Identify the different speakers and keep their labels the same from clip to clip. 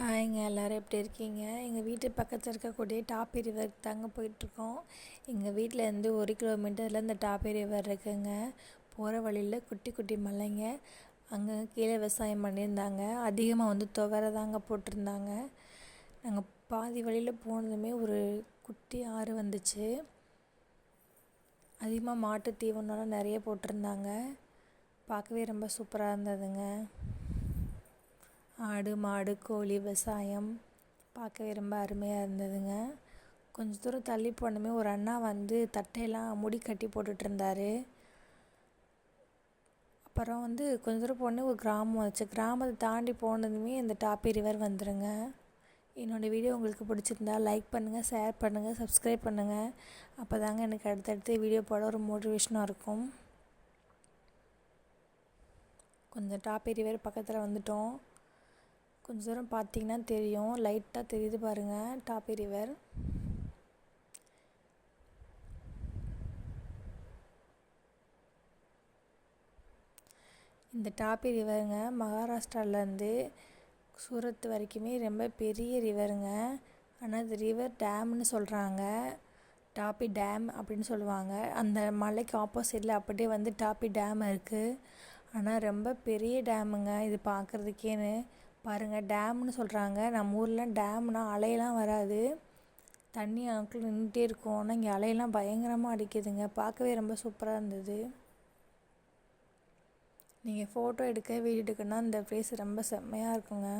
Speaker 1: ஹாய்ங்க, எல்லோரும் எப்படி இருக்கீங்க? எங்கள் வீட்டு பக்கத்தில் இருக்கக்கூடிய டாப்பி ரிவருக்கு தாங்க போயிட்டுருக்கோம். எங்கள் வீட்டிலேருந்து 1 கிலோமீட்டரில் இந்த டாப்பி ரிவர் இருக்குங்க. போகிற வழியில் குட்டி குட்டி மலைங்க. அங்கே கீழே விவசாயம் பண்ணியிருந்தாங்க. அதிகமாக துவரை தாங்க போட்டிருந்தாங்க. நாங்கள் பாதி வழியில் போனதுமே ஒரு குட்டி ஆறு வந்துச்சு. அதிகமாக மாட்டு தீவனம்லாம் நிறைய போட்டிருந்தாங்க. பார்க்கவே ரொம்ப சூப்பராக இருந்ததுங்க. ஆடு மாடு கோழி விவசாயம் பார்க்கவே ரொம்ப அருமையாக இருந்ததுங்க. கொஞ்சம் தூரம் தள்ளி போனதுமே ஒரு அண்ணா தட்டையெல்லாம் முடி கட்டி போட்டுட்டு இருந்தார். அப்புறம் கொஞ்சம் தூரம் போனே ஒரு கிராமம் வந்துச்சு. கிராமத்தை தாண்டி போனதுமே இந்த டாப்பி ரிவர் வந்துடுங்க. என்னோடய வீடியோ உங்களுக்கு பிடிச்சிருந்தா லைக் பண்ணுங்கள், ஷேர் பண்ணுங்கள், சப்ஸ்கிரைப் பண்ணுங்கள். அப்போ தாங்க எனக்கு அடுத்தடுத்து வீடியோ போட ஒரு மோட்டிவேஷனாக இருக்கும். கொஞ்சம் டாப்பி ரிவர் பக்கத்தில் வந்துட்டோம். கொஞ்சம் தூரம் பார்த்தீங்கன்னா தெரியும், லைட்டாக தெரியுது பாருங்கள் டாப்பி ரிவர். இந்த டாப்பி ரிவருங்க மகாராஷ்டிராவிலேருந்து சூரத் வரைக்குமே ரொம்ப பெரிய ரிவருங்க. ஆனால் அது ரிவர் டேம்னு சொல்கிறாங்க. டாப்பி டேம் அப்படின்னு சொல்லுவாங்க. அந்த மலைக்கு ஆப்போசிட்டில் அப்படியே டாப்பி டேம் இருக்குது. ஆனால் ரொம்ப பெரிய டேமுங்க இது பார்க்குறதுக்கேன்னு. பாருங்கள், டேம்னு சொல்கிறாங்க. நம்ம ஊரில் டேம்னால் அலையெல்லாம் வராது, தண்ணி அங்கிள் நின்றுட்டே இருக்கும். ஆனால் இங்கே அலையெல்லாம் பயங்கரமாக அடிக்குதுங்க. பார்க்கவே ரொம்ப சூப்பராக இருந்தது. நீங்கள் ஃபோட்டோ எடுக்க வீடியோ எடுக்கணுன்னா இந்த ப்ளேஸ் ரொம்ப செம்மையாக இருக்குங்க.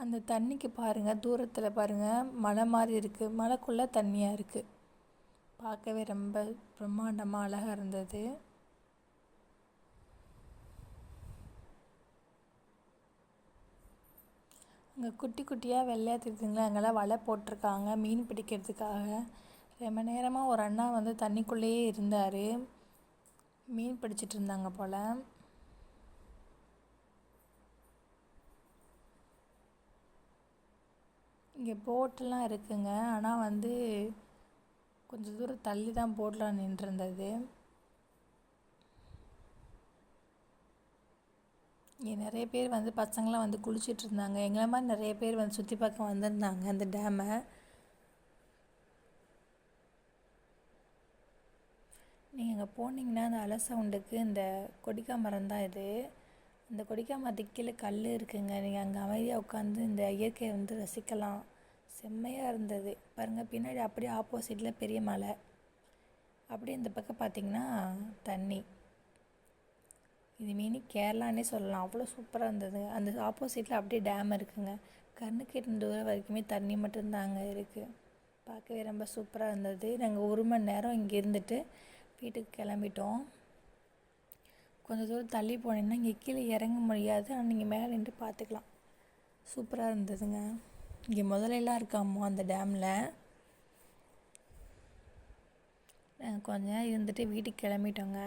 Speaker 1: அந்த தண்ணிக்கு பாருங்கள், தூரத்தில் பாருங்கள் மலை மாதிரி இருக்குது, மலைக்குள்ளே தண்ணியாக இருக்குது. பார்க்கவே ரொம்ப பிரம்மாண்டமாக அழகாக இருந்தது. அங்கே குட்டி குட்டியாக வெள்ளையாக தெரியுதுங்களா, அங்கெல்லாம் வலை போட்டிருக்காங்க மீன் பிடிக்கிறதுக்காக. ரொம்ப நேரமாக ஒரு அண்ணா தண்ணிக்குள்ளேயே இருந்தார், மீன் பிடிச்சிட்டு இருந்தாங்க போல். இங்கே போட்டெலாம் இருக்குங்க. ஆனால் கொஞ்சம் தூரம் தள்ளி தான் போட்டெலாம் நின்றுருந்தது. இங்கே நிறைய பேர் பசங்களாம் குளிச்சுட்டு இருந்தாங்க. எங்களை மாதிரி நிறைய பேர் சுற்றி பார்க்க வந்திருந்தாங்க அந்த டேமை. நீங்கள் அங்கே போனீங்கன்னா அந்த அலை சவுண்டுக்கு இந்த கொடிக்கா மரம் தான் இது. அந்த கொடிக்கா மரத்துக்கு கீழே கல் இருக்குங்க. நீங்கள் அங்கே அமைதியாக உட்காந்து இந்த இயற்கையை ரசிக்கலாம். செம்மையாக இருந்தது பாருங்கள். பின்னாடி அப்படியே ஆப்போசிட்டில் பெரிய மலை, அப்படியே இந்த பக்கம் பார்த்திங்கன்னா தண்ணி. இது மீனி கேரளானே சொல்லலாம், அவ்வளோ சூப்பராக இருந்தது. அந்த ஆப்போசிட்டில் அப்படியே டேம் இருக்குங்க. கண்ணுக்கு எட்டு தூரம் வரைக்குமே தண்ணி மட்டும்தாங்க இருக்குது. பார்க்கவே ரொம்ப சூப்பராக இருந்தது. நாங்கள் 1 மணி நேரம் இங்கே இருந்துட்டு வீட்டுக்கு கிளம்பிட்டோம். கொஞ்சம் தூரம் தள்ளி போனீங்கன்னா இங்கே கீழே இறங்க முடியாது, ஆனால் நீங்கள் மேலே நின்று பார்த்துக்கலாம். சூப்பராக இருந்ததுங்க. இங்கே முதலையெல்லாம் இருக்காமோ அந்த டேமில். நாங்கள் கொஞ்ச நேரம் இருந்துட்டு வீட்டுக்கு கிளம்பிட்டோங்க.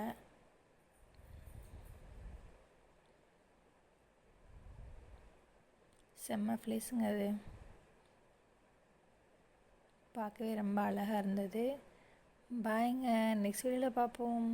Speaker 1: செம்ம ப்ளேஸுங்க அது. பார்க்கவே ரொம்ப அழகாக இருந்தது. பாய்ங்க, நெக்ஸ்ட் வீடியோவில் பார்ப்போம்.